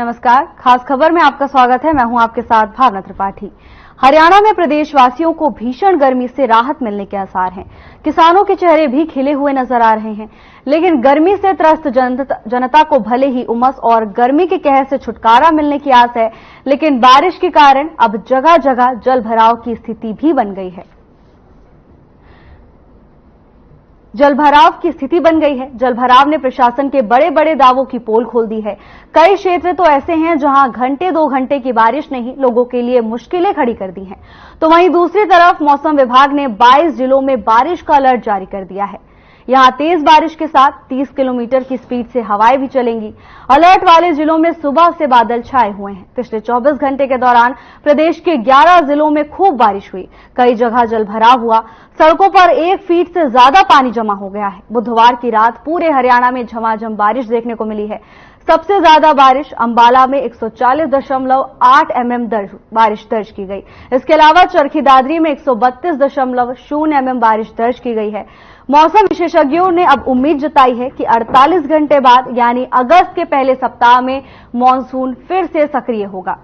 नमस्कार, खास खबर में आपका स्वागत है। मैं हूं आपके साथ भावना त्रिपाठी। हरियाणा में प्रदेशवासियों को भीषण गर्मी से राहत मिलने के आसार हैं। किसानों के चेहरे भी खिले हुए नजर आ रहे हैं, लेकिन गर्मी से त्रस्त जनता को भले ही उमस और गर्मी के कहर से छुटकारा मिलने की आस है, लेकिन बारिश के कारण अब जगह जगह जल भराव की स्थिति भी बन गई है। जलभराव की स्थिति बन गई है। जलभराव ने प्रशासन के बड़े बड़े दावों की पोल खोल दी है। कई क्षेत्र तो ऐसे हैं जहां घंटे 2 घंटे की बारिश ने ही लोगों के लिए मुश्किलें खड़ी कर दी हैं। तो वहीं दूसरी तरफ मौसम विभाग ने 22 जिलों में बारिश का अलर्ट जारी कर दिया है। यहां तेज बारिश के साथ 30 किलोमीटर की स्पीड से हवाएं भी चलेंगी। अलर्ट वाले जिलों में सुबह से बादल छाए हुए हैं। पिछले 24 घंटे के दौरान प्रदेश के 11 जिलों में खूब बारिश हुई। कई जगह जलभराव हुआ। सड़कों पर 1 फीट से ज्यादा पानी जमा हो गया है। बुधवार की रात पूरे हरियाणा में झमाझम बारिश देखने को मिली है। सबसे ज्यादा बारिश अंबाला में 140.8 mm बारिश दर्ज की गई। इसके अलावा चरखी दादरी में 132.0 mm बारिश दर्ज की गई है। मौसम विशेषज्ञों ने अब उम्मीद जताई है कि 48 घंटे बाद यानी अगस्त के पहले सप्ताह में मानसून फिर से सक्रिय होगा।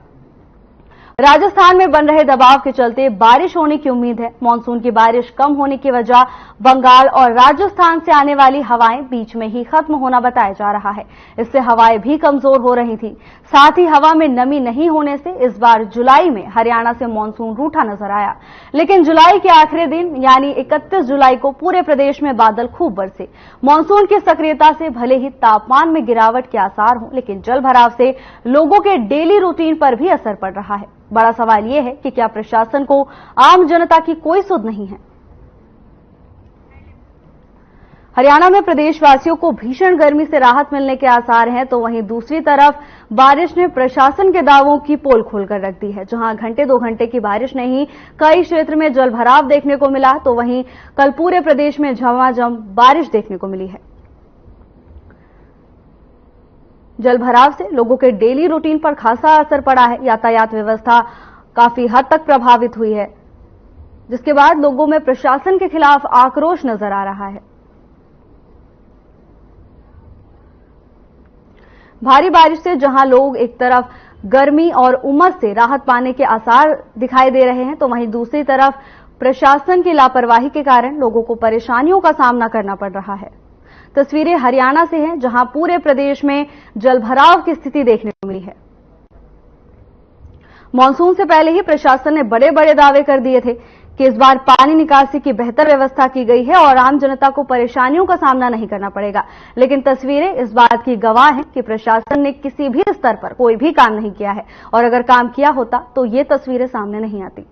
राजस्थान में बन रहे दबाव के चलते बारिश होने की उम्मीद है। मानसून की बारिश कम होने की वजह बंगाल और राजस्थान से आने वाली हवाएं बीच में ही खत्म होना बताया जा रहा है। इससे हवाएं भी कमजोर हो रही थी। साथ ही हवा में नमी नहीं होने से इस बार जुलाई में हरियाणा से मानसून रूठा नजर आया। लेकिन जुलाई के आखिरी दिन यानी 31 जुलाई को पूरे प्रदेश में बादल खूब बरसे। मानसून की सक्रियता से भले ही तापमान में गिरावट के आसार हों, लेकिन जल भराव से लोगों के डेली रूटीन पर भी असर पड़ रहा है। बड़ा सवाल यह है कि क्या प्रशासन को आम जनता की कोई सुध नहीं है। हरियाणा में प्रदेशवासियों को भीषण गर्मी से राहत मिलने के आसार हैं, तो वहीं दूसरी तरफ बारिश ने प्रशासन के दावों की पोल खोलकर रख दी है। जहां घंटे 2 घंटे की बारिश ने ही कई क्षेत्र में जलभराव देखने को मिला, तो वहीं कल पूरे प्रदेश में झमाझम बारिश देखने को मिली है। जलभराव से लोगों के डेली रूटीन पर खासा असर पड़ा है। यातायात व्यवस्था काफी हद तक प्रभावित हुई है, जिसके बाद लोगों में प्रशासन के खिलाफ आक्रोश नजर आ रहा है। भारी बारिश से जहां लोग एक तरफ गर्मी और उमस से राहत पाने के आसार दिखाई दे रहे हैं, तो वहीं दूसरी तरफ प्रशासन की लापरवाही के कारण लोगों को परेशानियों का सामना करना पड़ रहा है। तस्वीरें हरियाणा से हैं, जहां पूरे प्रदेश में जलभराव की स्थिति देखने को मिली है। मानसून से पहले ही प्रशासन ने बड़े बड़े दावे कर दिए थे कि इस बार पानी निकासी की बेहतर व्यवस्था की गई है और आम जनता को परेशानियों का सामना नहीं करना पड़ेगा। लेकिन तस्वीरें इस बात की गवाह हैं कि प्रशासन ने किसी भी स्तर पर कोई भी काम नहीं किया है, और अगर काम किया होता तो ये तस्वीरें सामने नहीं आती।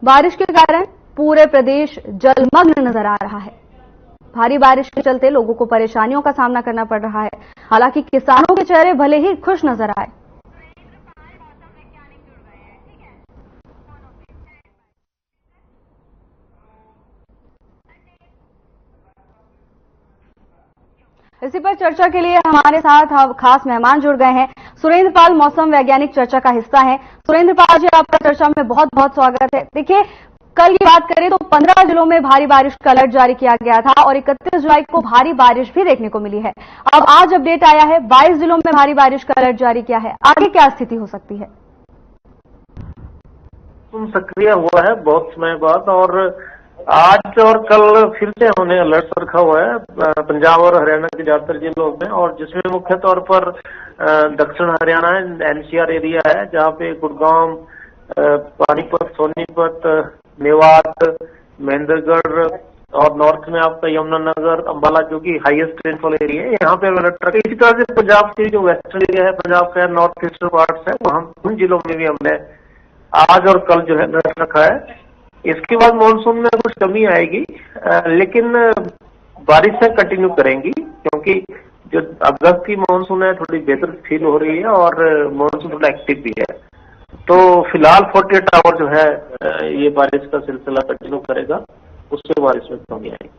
बारिश के कारण पूरे प्रदेश जलमग्न नजर आ रहा है। भारी बारिश के चलते लोगों को परेशानियों का सामना करना पड़ रहा है। हालांकि किसानों के चेहरे भले ही खुश नजर आए। इसी पर चर्चा के लिए हमारे साथ खास मेहमान जुड़ गए हैं। सुरेंद्र पाल मौसम वैज्ञानिक चर्चा का हिस्सा हैं। सुरेंद्र पाल जी, आपका चर्चा में बहुत बहुत स्वागत है। देखिए, कल की बात करें तो 15 जिलों में भारी बारिश का अलर्ट जारी किया गया था और 31 जुलाई को भारी बारिश भी देखने को मिली है। अब आज अपडेट आया है, 22 जिलों में भारी बारिश का अलर्ट जारी किया है। आगे क्या स्थिति हो सकती है? सक्रिय हुआ है बहुत समय बाद, और आज और कल फिर से उन्हें अलर्ट रखा हुआ है पंजाब और हरियाणा के ज्यादातर जिलों में, और जिसमें मुख्य तौर पर दक्षिण हरियाणा एनसीआर एरिया है, जहाँ पे गुड़गांव, पानीपत, सोनीपत, मेवात, महेंद्रगढ़, और नॉर्थ में आपका यमुनानगर, अंबाला, जो कि हाईएस्ट रेनफॉल एरिया है, यहाँ पे अलर्ट रखा। इसी तरह से पंजाब के जो वेस्टर्न एरिया है, पंजाब का नॉर्थ ईस्टर्न पार्ट्स है, वहां उन जिलों में भी हमने आज और कल जो है अलर्ट रखा है। इसके बाद मानसून में कुछ कमी आएगी, लेकिन बारिशें कंटिन्यू करेंगी, क्योंकि जो अगस्त की मानसून है थोड़ी बेहतर फील हो रही है और मानसून थोड़ा एक्टिव भी है। तो फिलहाल 48 आवर जो है ये बारिश का सिलसिला कंटिन्यू करेगा, उसके बारिश में कमी आएगी।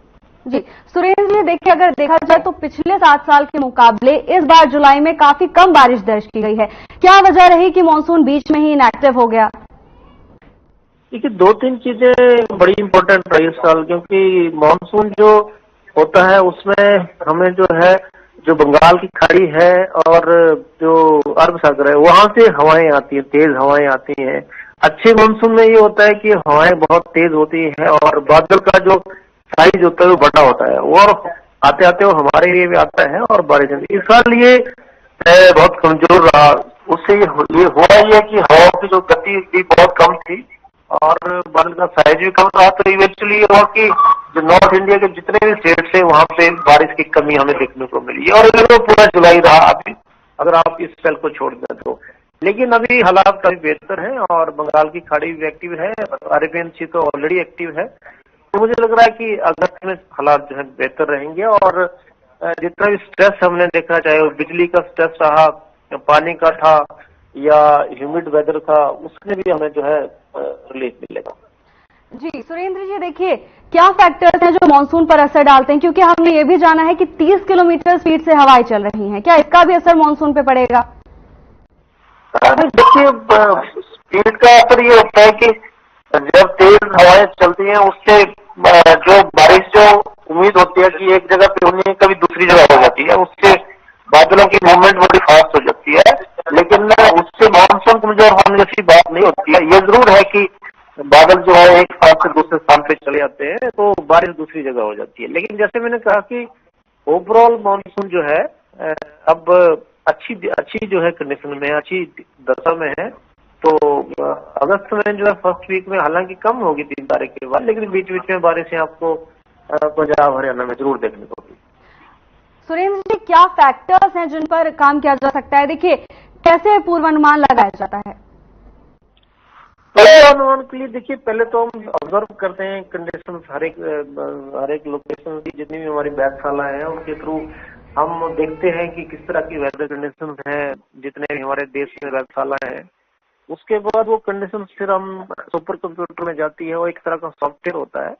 जी सुरेंद्र जी, देखिए, अगर देखा जाए तो पिछले 7 साल के मुकाबले इस बार जुलाई में काफी कम बारिश दर्ज की गई है। क्या वजह रही कि मानसून बीच में ही इनएक्टिव हो गया? देखिए, दो तीन चीजें बड़ी इम्पोर्टेंट रही इस साल, क्योंकि मानसून जो होता है उसमें हमें जो है, जो बंगाल की खाड़ी है और जो अरब सागर है, वहां से हवाएं आती हैं, तेज हवाएं आती हैं। अच्छे मानसून में ये होता है कि हवाएं बहुत तेज होती है और बादल का जो साइज होता है वो बड़ा होता है, और आते आते वो हमारे एरिया में आता है और बारिश होती है। इस साल ये बहुत कमजोर रहा। उससे ये हुआ ये कि हवा की जो गति भी बहुत कम थी और बादल का साइज भी कम रहा, तो इवेंचुअली ये हुआ कि जो नॉर्थ इंडिया के जितने भी स्टेट्स है वहां पे बारिश की कमी हमें देखने को मिली, और ये पूरा जुलाई रहा अभी, अगर आप इस साल को छोड़ दें तो। लेकिन अभी हालात काफी बेहतर है और बंगाल की खाड़ी भी एक्टिव है, अरेबियन सी तो ऑलरेडी एक्टिव है। तो मुझे लग रहा है कि अगस्त में हालात जो है बेहतर रहेंगे, और जितना भी स्ट्रेस हमने देखा, चाहे वो बिजली का स्ट्रेस रहा, पानी का था या ह्यूमिड वेदर था, उसमें भी हमें जो है रिलीफ मिलेगा। जी सुरेंद्र जी, देखिए क्या फैक्टर्स हैं जो मानसून पर असर डालते हैं, क्योंकि हमने ये भी जाना है कि 30 किलोमीटर स्पीड से हवाएं चल रही हैं, क्या इसका भी असर मानसून पे पड़ेगा? देखिए, स्पीड का असर ये होता है कि जब तेज हवाएं चलती हैं उससे जो बारिश जो उम्मीद होती है कि एक जगह पे होनी है, कभी दूसरी जगह हो जाती है, उससे बादलों की मूवमेंट बड़ी फास्ट हो जाती है। लेकिन उससे मानसून कमजोर होने जैसी बात नहीं होती है। ये जरूर है कि बादल जो है एक स्थान से दूसरे स्थान पे चले जाते हैं तो बारिश दूसरी जगह हो जाती है। लेकिन जैसे मैंने कहा कि ओवरऑल मानसून जो है अब अच्छी जो है कंडीशन में, अच्छी दशा में है। तो अगस्त में जो है फर्स्ट वीक में हालांकि कम होगी 3 तारीख के बाद, लेकिन बीच बीच में बारिशें आपको पंजाब हरियाणा में जरूर देखने को मिलेगी। सुरेंद्र जी, क्या फैक्टर्स हैं जिन पर काम किया जा सकता है? देखिए कैसे पूर्वानुमान लगाया जाता है? पूर्वानुमान के लिए देखिए, पहले तो हम ऑब्जर्व करते हैं कंडीशन, हर एक लोकेशन की जितनी भी हमारी वेधशाला है उनके थ्रू हम देखते हैं कि किस तरह की वेदर कंडीशन है, जितने भी हमारे देश में वेधशाला है। उसके बाद वो कंडीशन फिर हम सुपर कंप्यूटर में जाती है, वो एक तरह का सॉफ्टवेयर होता है,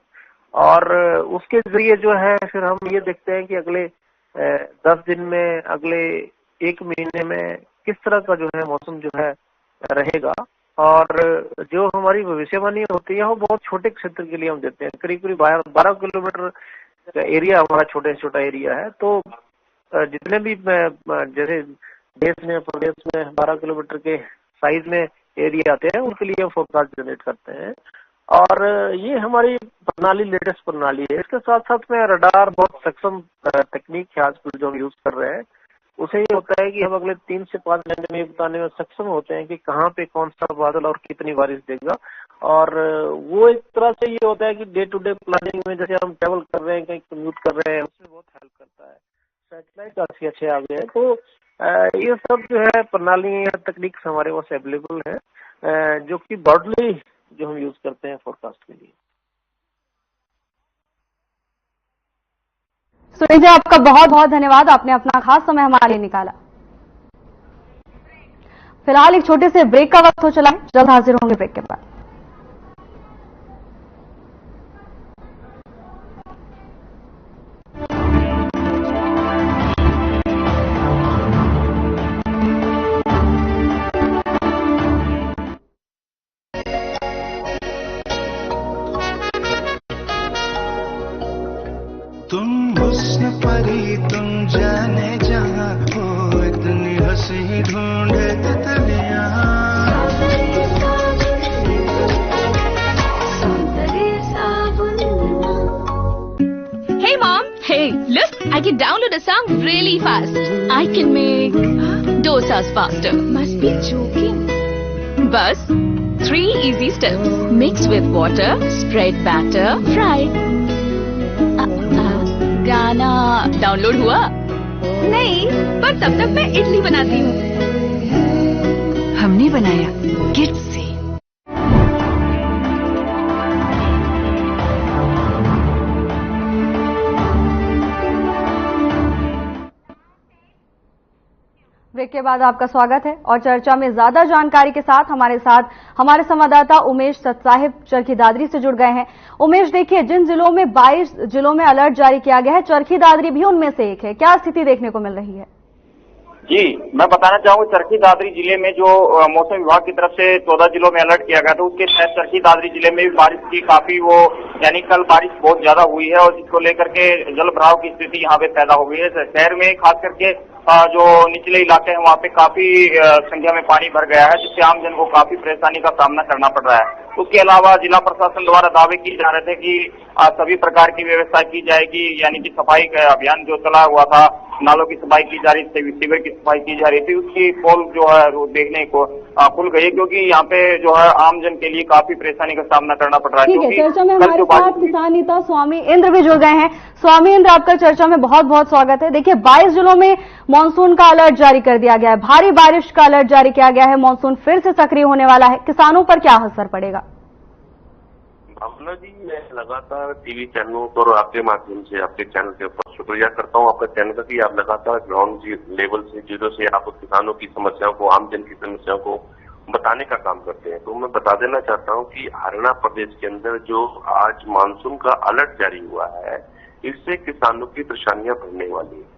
और उसके जरिए जो है फिर हम ये देखते हैं कि अगले 10 दिन में, अगले 1 महीने में किस तरह का जो है मौसम जो है रहेगा। और जो हमारी भविष्यवाणी होती है वो बहुत छोटे क्षेत्र के लिए हम देते हैं, करीब करीब 12 किलोमीटर का एरिया हमारा छोटे से छोटा एरिया है। तो जितने भी जैसे देश में, प्रदेश में 12 किलोमीटर के साइज में एरिया आते हैं उनके लिए हम फोरकास्ट जनरेट करते हैं, और ये हमारी प्रणाली लेटेस्ट प्रणाली है। इसके साथ साथ में रडार बहुत सक्षम तकनीक है आजकल जो हम यूज कर रहे हैं। उसे ये होता है कि हम अगले 3 से 5 घंटे में ये बताने में सक्षम होते हैं कि कहाँ पे कौन सा बादल और कितनी बारिश देगा। और वो एक तरह से ये होता है कि डे टू डे प्लानिंग में, जैसे हम ट्रेवल कर रहे हैं, कहीं कम्यूट कर रहे हैं, उसमें बहुत हेल्प करता है। सैटेलाइट काफी अच्छे आ गए हैं। तो ये सब जो है प्रणाली या तकनीक हमारे पास अवेलेबल है, जो कि ब्रॉडली जो हम यूज करते हैं फोरकास्ट के लिए। सुरेंद्र जी, आपका बहुत बहुत धन्यवाद, आपने अपना खास समय हमारे लिए निकाला। फिलहाल एक छोटे से ब्रेक का वक्त हो चला है, जल्द हाजिर होंगे ब्रेक के बाद। तुम हुस्न परी, तुम जाने जहां हो, इतनी हंसी ढूंढे तितलियां। Hey mom! Hey, look! I can download a song really fast. I can make dosas faster. Must be joking. Bus, 3 easy steps. Mix with water, spread batter, fry. गाना डाउनलोड हुआ? नहीं, पर तब तक मैं इडली बनाती हूँ। हमने बनाया किट से। ब्रेक के बाद आपका स्वागत है, और चर्चा में ज्यादा जानकारी के साथ हमारे संवाददाता उमेश सतसाहिब चरखी दादरी से जुड़ गए हैं। उमेश, देखिए जिन जिलों में 22 जिलों में अलर्ट जारी किया गया है, चरखी दादरी भी उनमें से एक है, क्या स्थिति देखने को मिल रही है? जी, मैं बताना चाहूंगा चरखी दादरी जिले में जो मौसम विभाग की तरफ से 14 जिलों में अलर्ट किया गया था, उसके तहत चरखी दादरी जिले में भी बारिश की काफी यानी कल बारिश बहुत ज्यादा हुई है और जिसको लेकर के जल भराव की स्थिति यहाँ पे पैदा हो गई है। शहर में खास करके जो निचले इलाके हैं वहाँ पे काफी संख्या में पानी भर गया है, जिससे आम जन को काफी परेशानी का सामना करना पड़ रहा है। उसके अलावा जिला प्रशासन द्वारा दावे किए जा रहे थे कि सभी प्रकार की व्यवस्था की जाएगी, यानी कि सफाई का अभियान जो चला हुआ था, नालों की सफाई की जा रही थी, सीवर की सफाई की जा रही थी, उसकी पोल जो है वो देखने को खुल गई है, क्योंकि यहाँ पे जो है आम जन के लिए काफी परेशानी का सामना करना पड़ रहा है। ठीक है, चर्चा में हमारे साथ किसान नेता स्वामी इंद्र भी जुड़ गए हैं। स्वामी इंद्र, आपका चर्चा में बहुत बहुत स्वागत है। देखिए, 22 जिलों में मानसून का अलर्ट जारी कर दिया गया है, भारी बारिश का अलर्ट जारी किया गया है, मानसून फिर से सक्रिय होने वाला है, किसानों पर क्या असर पड़ेगा? भावना जी, मैं लगातार टीवी चैनलों पर आपके माध्यम से आपके चैनल के ऊपर शुक्रिया करता हूं आपका चैनल का कि आप लगातार ग्राउंड लेवल से जीरो से आप किसानों की समस्याओं को, आम जन की समस्याओं को बताने का काम करते हैं। तो मैं बता देना चाहता हूं कि हरियाणा प्रदेश के अंदर जो आज मानसून का अलर्ट जारी हुआ है, इससे किसानों की परेशानियां बढ़ने वाली है।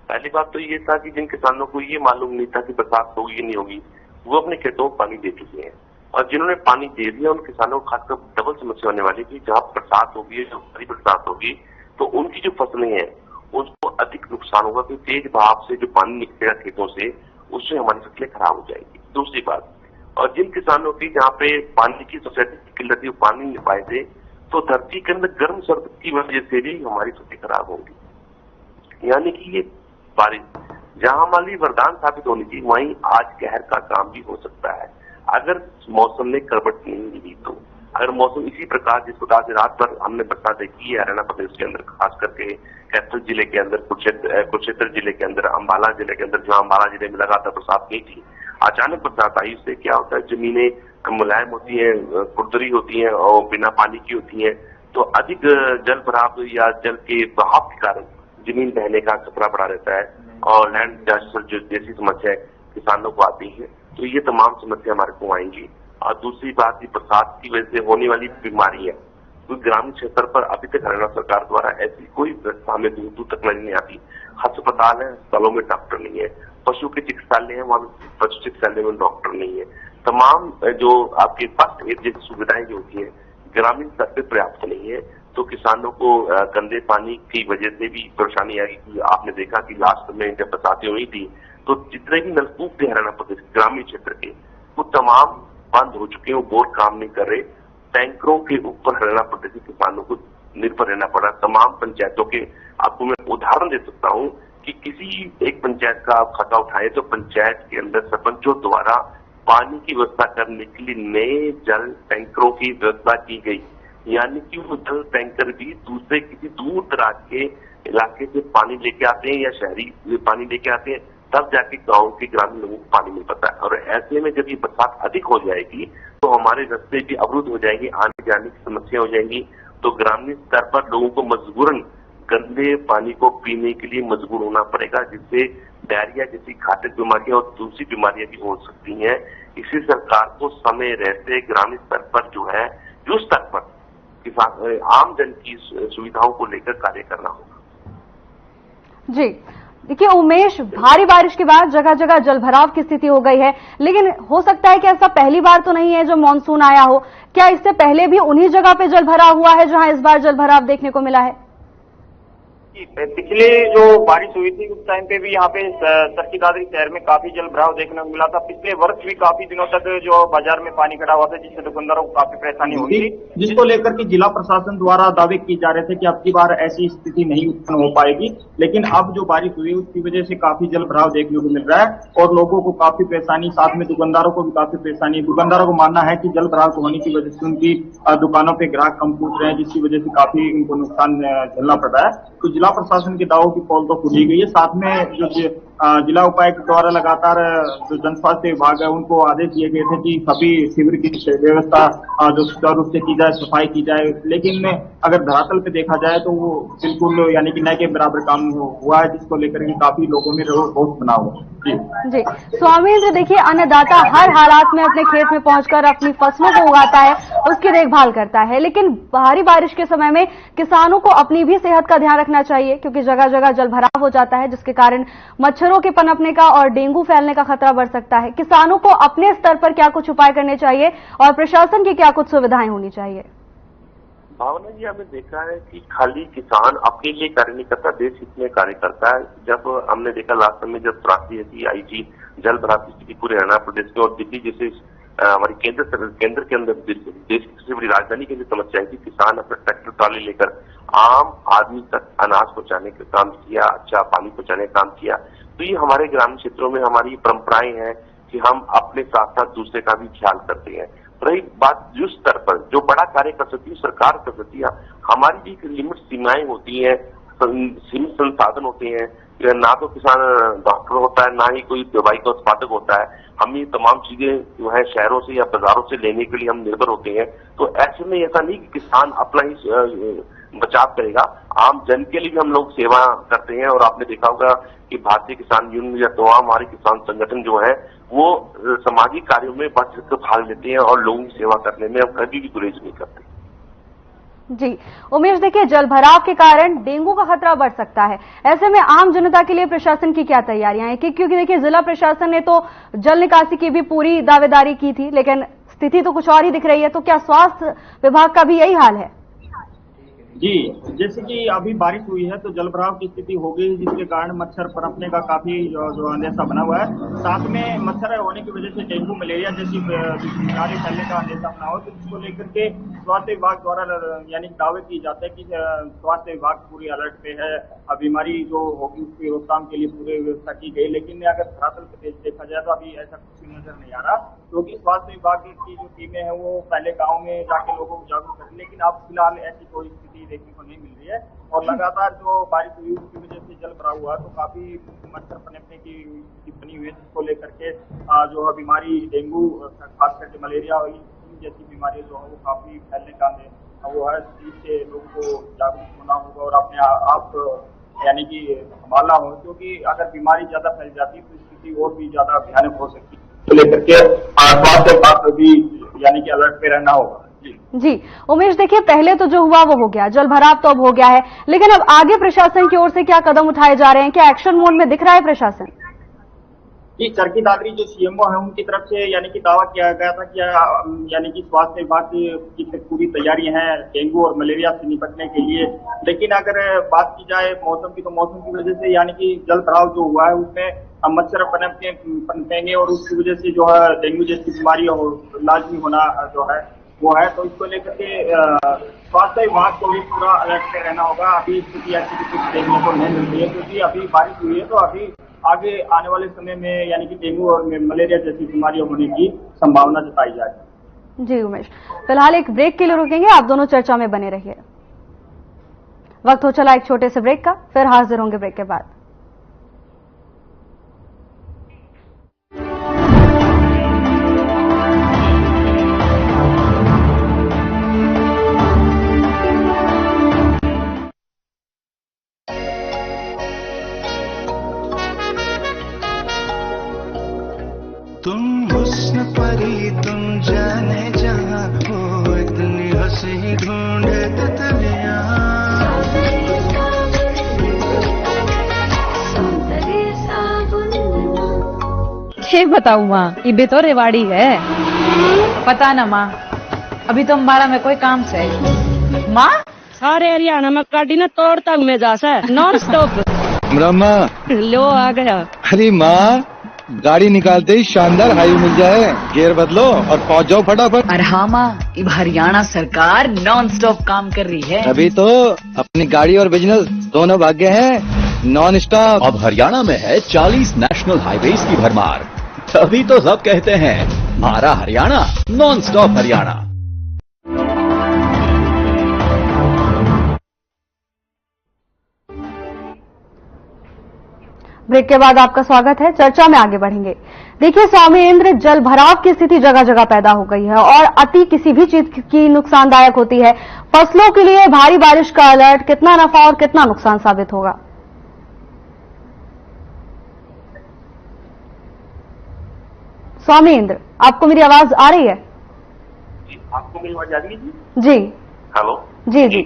पहली बात तो ये था कि जिन किसानों को ये मालूम नहीं था कि बरसात होगी नहीं होगी, वो अपने खेतों में पानी दे चुके हैं, और जिन्होंने पानी दे दिया उन किसानों को खासकर डबल समस्या होने वाली थी। जहां बरसात होगी, जो भारी बरसात होगी, तो उनकी जो फसलें हैं उसको अधिक नुकसान होगा, क्योंकि तेज बहाव से जो पानी निकलेगा खेतों से, उससे हमारी फसलें खराब हो जाएगी। दूसरी बात, और जिन किसानों की जहाँ पे पानी की सबसे अधिक किल्लत थी, पानी नहीं पाए थे, तो धरती के अंदर गर्म सर्द की वजह से भी हमारी फसलें खराब होंगी। यानी कि ये बारिश जहां हमारी वरदान साबित होनी चाहिए, वहीं आज कहर का काम भी हो सकता है अगर मौसम ने करवट नहीं ली तो। अगर मौसम इसी प्रकार जिस प्रकार से रात भर हमने बरसात देखी है हरियाणा प्रदेश के अंदर, खास करके कैथल जिले के अंदर, कुरुक्षेत्र जिले के अंदर, अंबाला जिले के अंदर, जहां अंबाला जिले में लगातार बरसात नहीं थी, अचानक बरसात आई, उससे क्या होता है, जमीनें मुलायम होती हैं, खुरदरी होती हैं और बिना पानी की होती हैं, तो अधिक जल भराव या जल के बहाव के कारण जमीन बहने का खतरा बढ़ा रहता है और लैंड डिजास्टर जैसी समस्या किसानों को आती है। तो ये तमाम समस्या हमारे को आएंगी। और दूसरी बात, ये बरसात की वजह से होने वाली बीमारी है, तो ग्रामीण क्षेत्र पर अभी तक हरियाणा सरकार द्वारा ऐसी कोई व्यवस्था हमें दूर दूर तक नहीं आती। अस्पताल है, अस्पतालों में डॉक्टर नहीं है, पशु के चिकित्सालय है, वहां पशु चिकित्सालय में डॉक्टर नहीं है, तमाम जो आपके पास जैसी सुविधाएं जो होती है ग्रामीण स्तर पर पर्याप्त नहीं है। तो किसानों को गंदे पानी की वजह से भी परेशानी आई। आपने देखा कि लास्ट में जब बरसातें हुई थी तो जितने भी नलकूप थे हरियाणा प्रदेश ग्रामीण क्षेत्र के, वो तमाम बंद हो चुके हैं, वो बोर काम नहीं कर रहे। टैंकरों के ऊपर हरियाणा प्रदेश के किसानों को निर्भर रहना पड़ा। तमाम पंचायतों के, आपको मैं उदाहरण दे सकता हूं कि किसी एक पंचायत का आप खाता उठाए तो पंचायत के अंदर सरपंचों द्वारा पानी की व्यवस्था करने के लिए नए जल टैंकरों की व्यवस्था की गई। यानी कि वो जल टैंकर भी दूसरे किसी दूर दराज के इलाके से पानी लेके आते हैं या शहरी पानी लेके आते हैं, तब जाके गांव के ग्रामीण लोगों को पानी मिल पाता है। और ऐसे में जब ये बरसात अधिक हो जाएगी तो हमारे रास्ते भी अवरुद्ध हो जाएंगे, आने जाने की समस्या हो जाएंगी। तो ग्रामीण स्तर पर लोगों को मजबूरन गंदे पानी को पीने के लिए मजबूर होना पड़ेगा, जिससे डायरिया जैसी घातक बीमारियां और दूसरी बीमारियां भी हो सकती हैं। इसी सरकार को समय रहते ग्रामीण स्तर पर जो है, जो स्तर पर किसान आम जन की सुविधाओं को लेकर कार्य करना होगा। जी देखिए उमेश, भारी बारिश के बाद जगह जगह जलभराव की स्थिति हो गई है, लेकिन हो सकता है कि ऐसा पहली बार तो नहीं है जो मानसून आया हो। क्या इससे पहले भी उन्हीं जगह पे जलभराव हुआ है जहां इस बार जलभराव देखने को मिला है? पिछले जो बारिश हुई थी उस टाइम पे भी यहाँ पे चरखी दादरी शहर में काफी जल भराव देखने को मिला था। पिछले वर्ष भी काफी दिनों तक जो बाजार में पानी खड़ा हुआ था, जिससे दुकानदारों को काफी परेशानी हुई थी, जिसको लेकर के जिला प्रशासन द्वारा दावे किए जा रहे थे कि अब की बार ऐसी स्थिति नहीं उत्पन्न हो पाएगी। लेकिन अब जो बारिश हुई उसकी वजह से काफी जल भराव देखने को मिल रहा है और लोगों को काफी परेशानी, साथ में दुकानदारों को भी काफी परेशानी। दुकानदारों को मानना है कि जल भराव होने की वजह से उनकी दुकानों पे ग्राहक कम पहुंच रहे हैं, जिसकी वजह से काफी उनको नुकसान झेलना पड़ रहा है। तो जिला प्रशासन के दावों की पोल तो खुली गई है। साथ में जो जिला उपायुक्त द्वारा लगातार जो जनस्वास्थ्य विभाग है उनको आदेश दिए गए थे कि सभी शिविर की व्यवस्था जो सुचारू रूप से की जाए, सफाई की जाए। लेकिन अगर धरातल पे देखा जाए तो वो बिल्कुल यानी कि न के बराबर काम हुआ है, जिसको लेकर के काफी लोगों में रोष बना हुआ है। जी स्वामीन्द्र, देखिए अन्नदाता हर हालात में अपने खेत में पहुंचकर अपनी फसलों को उगाता है, उसकी देखभाल करता है, लेकिन भारी बारिश के समय में किसानों को अपनी भी सेहत का ध्यान रखना चाहिए, क्योंकि जगह जगह जलभराव हो जाता है, जिसके कारण मच्छरों के पनपने का और डेंगू फैलने का खतरा बढ़ सकता है। किसानों को अपने स्तर पर क्या कुछ उपाय करने चाहिए और प्रशासन की क्या कुछ सुविधाएं होनी चाहिए? भावना जी, हमने देखा है कि खाली किसान अपने लिए कार्य नहीं करता, देश हित में कार्य करता है। जब हमने देखा लास्ट समय जब त्रासदी ऐसी आई थी, जल भराव की स्थिति पूरे हरियाणा प्रदेश में और दिल्ली जैसे हमारी केंद्र के अंदर देश की सबसे बड़ी राजधानी के लिए समस्या आई थी, किसान अपना ट्रैक्टर ट्रॉली लेकर आम आदमी तक अनाज पहुंचाने का काम किया, अच्छा पानी पहुंचाने का काम किया। तो ये हमारे ग्रामीण क्षेत्रों में हमारी परंपराएं हैं कि हम अपने साथ साथ दूसरे का भी ख्याल करते हैं। रही बात जिस स्तर पर जो बड़ा कार्य कर सकती है सरकार कर सकती है, हमारी भी एक लिमिट सीमाएं होती हैं, सीमित संसाधन होते हैं। ना तो किसान डॉक्टर होता है, ना ही कोई दवाई का उत्पादक होता है। हम ये तमाम चीजें जो है शहरों से या बाजारों से लेने के लिए हम निर्भर होते हैं। तो ऐसे में ऐसा नहीं कि किसान अपना ही बचाव करेगा, आम जन के लिए भी हम लोग सेवा करते हैं। और आपने देखा होगा कि भारतीय किसान यूनियन या तमाम हमारे किसान संगठन जो है वो सामाजिक कार्यों में बढ़ चढ़कर भाग लेते हैं और लोगों की सेवा करने में हम कभी भी गुरेज नहीं करते। जी उमेश, देखिए जलभराव के कारण डेंगू का खतरा बढ़ सकता है, ऐसे में आम जनता के लिए प्रशासन की क्या तैयारियां हैं? क्योंकि देखिए जिला प्रशासन ने तो जल निकासी की भी पूरी दावेदारी की थी, लेकिन स्थिति तो कुछ और ही दिख रही है। तो क्या स्वास्थ्य विभाग का भी यही हाल है? जी, जैसे कि अभी बारिश हुई है तो जलभराव की स्थिति हो गई, जिसके कारण मच्छर पनपने का काफी जो अंदेशा बना हुआ है। साथ में मच्छर होने की वजह से डेंगू मलेरिया जैसी बीमारी फैलने का अंदेशा बना हुआ, तो इसको लेकर के स्वास्थ्य विभाग द्वारा यानी दावे की जाता है कि स्वास्थ्य विभाग पूरी अलर्ट पे है। अब बीमारी जो होगी उसकी रोकथाम के लिए पूरी व्यवस्था की गई, लेकिन अगर धरातल पे देखा जाए तो अभी ऐसा कुछ नजर नहीं आ रहा, क्योंकि स्वास्थ्य विभाग की जो टीमें हैं वो पहले गाँव में जाके लोगों को जागरूक करें, लेकिन अब फिलहाल ऐसी कोई स्थिति देखने को नहीं मिल रही है। और लगातार जो बारिश हुई उसकी वजह से जल भराव हुआ तो काफी मच्छर पनपने की बनी हुई है, जिसको लेकर के जो है बीमारी डेंगू खास करके मलेरिया जैसी बीमारी जो है वो काफी फैलने का वो है। इससे लोगों को जागरूक होना होगा और अपने आप यानी कि संभालना होगा, क्योंकि अगर बीमारी ज्यादा फैल जाती है तो स्थिति और भी ज्यादा भयानक हो सकती है। तो लेकर के स्वास्थ्य विभाग भी यानी कि अलर्ट पे रहना होगा। जी उमेश, देखिए पहले तो जो हुआ वो हो गया, जल भराव तो अब हो गया है, लेकिन अब आगे प्रशासन की ओर से क्या कदम उठाए जा रहे हैं? क्या एक्शन मोड में दिख रहा है प्रशासन? जी, चरखी दादरी जो सीएमओ है उनकी तरफ से यानी कि दावा किया गया था कि यानी कि स्वास्थ्य विभाग की पूरी तैयारी है डेंगू और मलेरिया से निपटने के लिए। लेकिन अगर बात की जाए मौसम की, तो मौसम की वजह से यानी कि जल भराव जो हुआ है उसमें मच्छर पनपेंगे और उसकी वजह से जो है डेंगू जैसी बीमारी लाजमी होना जो है वो है। तो इसको लेकर के स्वास्थ्य विभाग को भी पूरा अलर्ट पे रहना होगा। अभी स्थिति ऐसी कुछ देखने को नहीं मिल रही है, क्योंकि अभी बारिश हुई है तो अभी आगे आने वाले समय में यानी कि डेंगू और मलेरिया जैसी बीमारियां होने की संभावना जताई जा रही है। जी उमेश, फिलहाल एक ब्रेक के लिए रुकेंगे, आप दोनों चर्चा में बने रहिए। वक्त हो चला एक छोटे से ब्रेक का, फिर हाजिर होंगे ब्रेक के बाद। तुम हुस्न परी तुम जाने जहाँ हो, इतनी हंसी ढूंढे तितलियाँ। ये बताऊ माँ, ये भी तो रेवाड़ी है। पता ना माँ, अभी तो अम्बाड़ा में कोई काम से माँ सारे हरियाणा में गाड़ी ना तोड़ तक में जा सा नॉन स्टॉप। लो आ गया। अरे माँ, गाड़ी निकालते ही शानदार हाईवे मिल जाए, गियर बदलो और पहुंच जाओ फटाफट। अरे हाँ माँ, अब हरियाणा सरकार नॉन स्टॉप काम कर रही है। अभी तो अपनी गाड़ी और बिजनेस दोनों भाग्य हैं नॉन स्टॉप। अब हरियाणा में है 40 नेशनल हाईवेज की भरमार, तभी तो सब कहते हैं हमारा Haryana non stop Haryana. Break के बाद आपका स्वागत है। चर्चा में आगे बढ़ेंगे। देखिए स्वामीन्द्र, जल भराव की स्थिति जगह जगह पैदा हो गई है और अति किसी भी चीज की नुकसानदायक होती है। फसलों के लिए भारी बारिश का अलर्ट कितना नफा और कितना नुकसान साबित होगा? सौमेंद्र, आपको मेरी आवाज आ रही है? जी, आपको मेरी आवाज आ रही है जी? जी। हेलो। जी जी।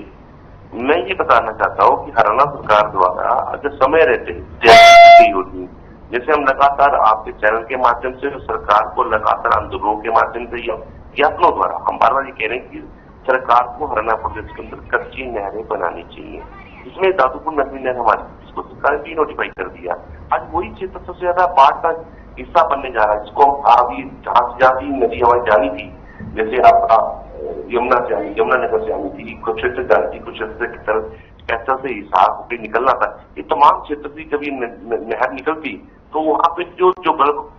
मैं ये बताना चाहता हूँ कि हरियाणा सरकार द्वारा अगर समय रहते जैसे होती, जैसे हम लगातार आपके चैनल के माध्यम से सरकार को लगातार आंदोलनों के माध्यम से या ज्ञापनों द्वारा हम बार बार ये कह रहे हैं कि सरकार को हरियाणा प्रदेश के अंदर कच्ची नहरें बनानी चाहिए। इसमें दादूपुर नदी नहर हमारी, जिसको सरकार ने नोटिफाई कर दिया। आज वही क्षेत्र सबसे ज्यादा बाढ़ का हिस्सा बनने जा रहा है, जिसको अभी जहां से जाती नदी हमारी जानी थी, जैसे आपका यमुना नगर से आनी थी, कुछ क्षेत्र जानी थी, कुछ क्षेत्र की तरफ कैसा से हिसाब होकर निकलना था। ये तमाम क्षेत्र से जब ये नहर निकलती तो वहां पे जो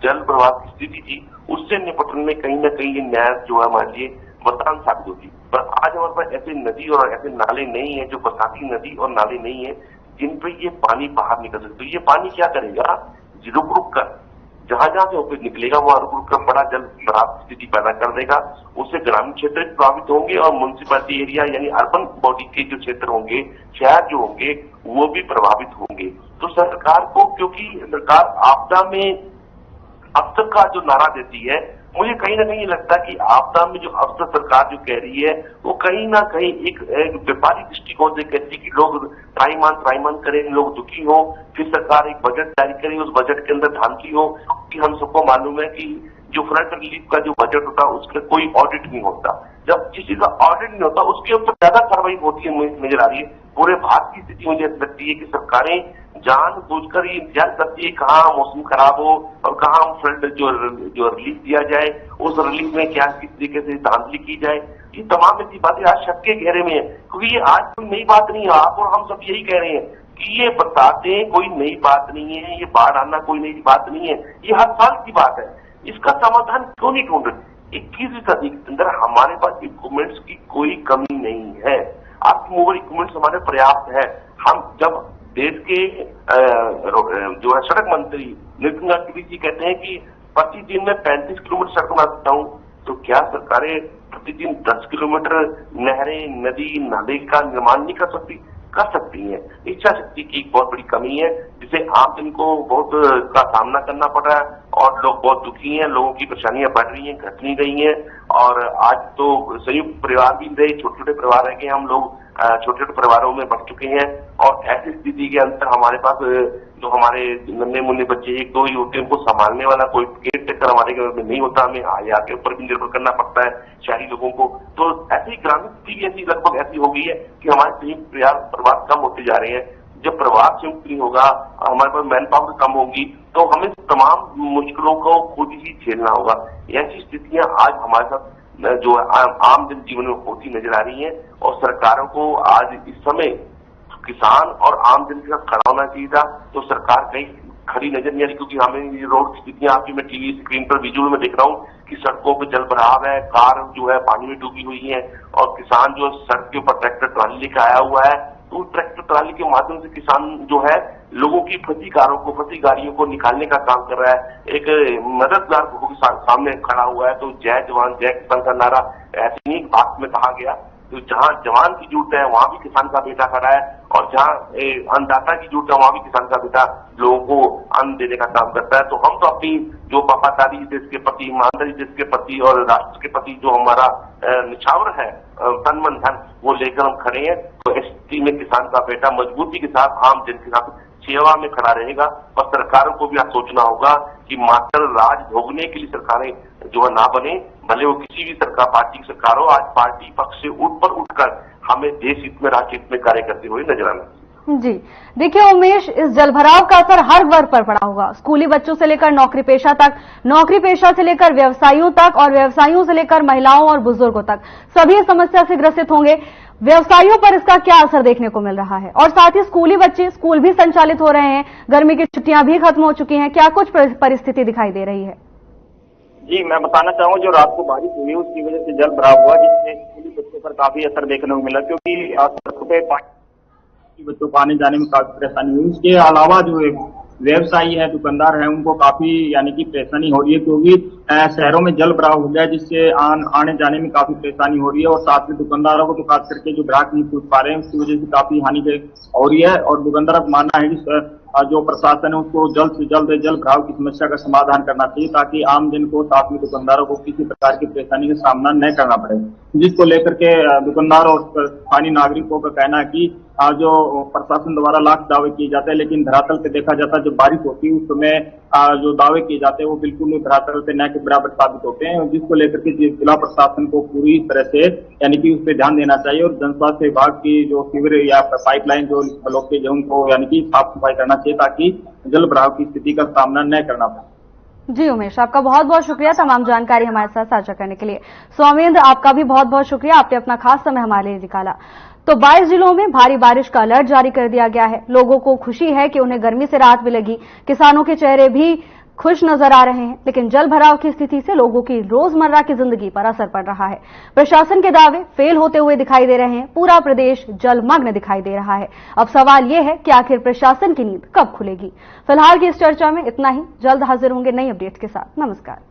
जल प्रवाह की स्थिति थी उससे निपटने में कहीं ना कहीं ये नहर जो है हमारे लिए वरदान साबित होती। पर आज हमारे पास ऐसे नदी और ऐसे नाले नहीं है, जो बरसाती नदी और नाले नहीं है जिन पे ये पानी बाहर निकल सकते। तो ये पानी क्या करेगा, रुक रुक कर जहां जहां से होकर निकलेगा वहां रुक रुक कर बड़ा जल भराव स्थिति पैदा कर देगा। उससे ग्रामीण क्षेत्र प्रभावित होंगे और म्युनिसिपैलिटी एरिया यानी अर्बन बॉडी के जो क्षेत्र होंगे, शहर जो होंगे, वो भी प्रभावित होंगे। तो सरकार को, क्योंकि सरकार आपदा में अब तक का जो नारा देती है, मुझे कहीं ना कहीं लगता है कि आपदा में जो अब तक सरकार जो कह रही है वो कहीं ना कहीं एक व्यापारिक दृष्टिकोण से कहती है कि लोग त्राईमान करें, लोग दुखी हो, फिर सरकार एक बजट जारी करे, उस बजट के अंदर धांधली हो। कि हम सबको मालूम है कि जो फ्लड रिलीफ का जो बजट होता है उसका कोई ऑडिट नहीं होता। जब किसी का ऑडिट नहीं होता उसके ऊपर ज्यादा कार्रवाई होती है नजर आ रही है। पूरे भारत की स्थिति मुझे लगती है कि सरकारें जानबूझकर ये इंतजार करती है कहाँ मौसम खराब हो और कहाँ फ्लड जो रिलीफ दिया जाए, उस रिलीफ में क्या किस तरीके से धांधली की जाए। ये तमाम ऐसी बातें आज शक के घेरे में है, क्योंकि ये आज कोई नई बात नहीं है। आप और हम सब यही कह रहे हैं कि ये बरसातें कोई नई बात नहीं है, ये बाढ़ आना कोई नई बात नहीं है, ये हर साल की बात है। इसका समाधान क्यों नहीं ढूंढ रहे? 21वीं सदी के अंदर हमारे पास इक्विपमेंट्स की कोई कमी नहीं है। आपकी मोबाइल इक्विपमेंट्स हमारे पर्याप्त है। हम जब देश के जो है सड़क मंत्री नितिन गडकरी जी कहते हैं कि प्रतिदिन में 35 किलोमीटर सड़क बनाता हूँ, तो क्या सरकारें प्रतिदिन 10 किलोमीटर नहरें, नदी, नाले का निर्माण नहीं कर सकती हैं? इच्छा शक्ति की एक बहुत बड़ी कमी है, जिसे आम जन को बहुत का सामना करना पड़ रहा है और लोग बहुत दुखी हैं। लोगों की परेशानियां बढ़ रही हैं, घट नहीं रही हैं। और आज तो संयुक्त परिवार भी रहे, छोटे छोटे परिवार रह गए, हम लोग छोटे छोटे परिवारों में बढ़ चुके हैं। और ऐसी स्थिति के अंदर हमारे पास जो हमारे नन्हे मुन्ने बच्चे एक दो ही होते हैं, उनको संभालने वाला कोई केयर टेकर हमारे घर में नहीं होता। हमें यहाँ के ऊपर भी निर्भर करना पड़ता है शहरी लोगों को। तो ऐसी ग्रामीण स्थिति ऐसी लगभग ऐसी हो गई है कि हमारे संयुक्त परिवार कम होते जा रहे हैं। जब परिवार संयुक्त नहीं होगा, हमारे पास मैन पावर कम होगी, तो हमें तमाम मुश्किलों को खुद ही झेलना होगा। ऐसी स्थितियां आज हमारे साथ जो आम जन जीवन में होती नजर आ रही है। और सरकारों को आज इस समय किसान और आम जन के साथ खड़ा होना चाहिए था, तो सरकार कहीं खड़ी नजर नहीं आ रही। क्योंकि हमें ये रोड की स्थितियां आपकी मैं टीवी स्क्रीन पर विजुअल में देख रहा हूँ कि सड़कों पे जल भराव है, कार जो है पानी में डूबी हुई है और किसान जो सड़क के ऊपर ट्रैक्टर ट्राली लेकर आया हुआ है, तो ट्रैक्टर ट्राली के माध्यम से किसान जो है लोगों की फंसी गाड़ियों को निकालने का काम कर रहा है। एक मददगार के सामने खड़ा हुआ है। तो जय जवान जय किसान का नारा ऐसे ही बात में कहा गया। तो जहाँ जवान की जरूरत है वहां भी किसान का बेटा खड़ा है, और जहाँ अन्नदाता की जरूरत है वहां भी किसान का बेटा लोगों को अन्न देने का काम करता है। तो हम तो अपनी जो वफादारी देश के प्रति, ईमानदारी देश के प्रति और राष्ट्र के प्रति जो हमारा निछावर है तन मन धन, वो लेकर हम खड़े हैं। तो इस स्थिति में किसान का बेटा मजबूती के साथ आम जन के साथ सेवा में खड़ा रहेगा। और सरकारों को भी आज सोचना होगा कि मात्र राज भोगने के लिए सरकारें जो है ना बने, भले वो किसी भी सरकार पार्टी की सरकार हो। आज पार्टी पक्ष से उठकर हमें देश हित में, राष्ट्र हित में कार्य करते हुए नजर आना। जी देखिए उमेश, इस जलभराव का असर हर वर्ग पर पड़ा होगा। स्कूली बच्चों से लेकर नौकरी पेशा तक, नौकरी पेशा से लेकर व्यवसायियों तक, और व्यवसायियों से लेकर महिलाओं और बुजुर्गों तक, सभी समस्या से ग्रसित होंगे। व्यवसायियों पर इसका क्या असर देखने को मिल रहा है? और साथ ही स्कूली बच्चे, स्कूल भी संचालित हो रहे हैं, गर्मी की छुट्टियां भी खत्म हो चुकी हैं, क्या कुछ परिस्थिति दिखाई दे रही है? जी, मैं बताना चाहूंगा, जो रात को बारिश हुई उसकी वजह से जल भराव हुआ, जिससे स्कूली बच्चों पर काफी असर देखने को मिला, क्योंकि सड़कों पे बच्चों को आने जाने में काफी परेशानी हुई। इसके अलावा जो व्यवसायी है, दुकानदार है, उनको काफी यानी कि परेशानी हो रही है, क्योंकि शहरों में जल भराव हो गया, जिससे आने जाने में काफी परेशानी हो रही है। और साथ में दुकानदारों को तो खास करके जो ग्राहक नहीं पूछ पा रहे हैं उसकी वजह से काफी हानि हो रही है। और दुकानदारों का मानना है कि जो प्रशासन है उसको जल्द से जल्द जल भराव की समस्या का समाधान करना चाहिए, ताकि आम जन को, साथ में दुकानदारों को किसी प्रकार की परेशानी का सामना न करना पड़े। जिसको लेकर के दुकानदार और स्थानीय नागरिकों का कहना है कि जो प्रशासन द्वारा लाख दावे किए जाते हैं, लेकिन धरातल पे देखा जाता है जब बारिश होती है उस समय जो दावे किए जाते हैं वो बिल्कुल धरातल पे न के बराबर साबित होते हैं। जिसको लेकर के जिला प्रशासन को पूरी तरह से यानी कि उस पर ध्यान देना चाहिए और जन स्वास्थ्य विभाग की जो सीवर या पाइपलाइन जो ब्लॉकेज है उनको यानी कि साफ सफाई करना चाहिए, ताकि जल भराव की स्थिति का सामना न करना पड़े। जी उमेश, आपका बहुत बहुत शुक्रिया तमाम जानकारी हमारे साथ साझा करने के लिए। स्वामेंद्र, आपका भी बहुत बहुत शुक्रिया, आपने अपना खास समय हमारे लिए निकाला। तो 22 जिलों में भारी बारिश का अलर्ट जारी कर दिया गया है। लोगों को खुशी है कि उन्हें गर्मी से राहत मिलेगी। किसानों के चेहरे भी खुश नजर आ रहे हैं, लेकिन जल भराव की स्थिति से लोगों की रोजमर्रा की जिंदगी पर असर पड़ रहा है। प्रशासन के दावे फेल होते हुए दिखाई दे रहे हैं। पूरा प्रदेश जलमग्न दिखाई दे रहा है। अब सवाल यह है कि आखिर प्रशासन की नींद कब खुलेगी। फिलहाल की इस चर्चा में इतना ही। जल्द हाजिर होंगे नई अपडेट के साथ। नमस्कार।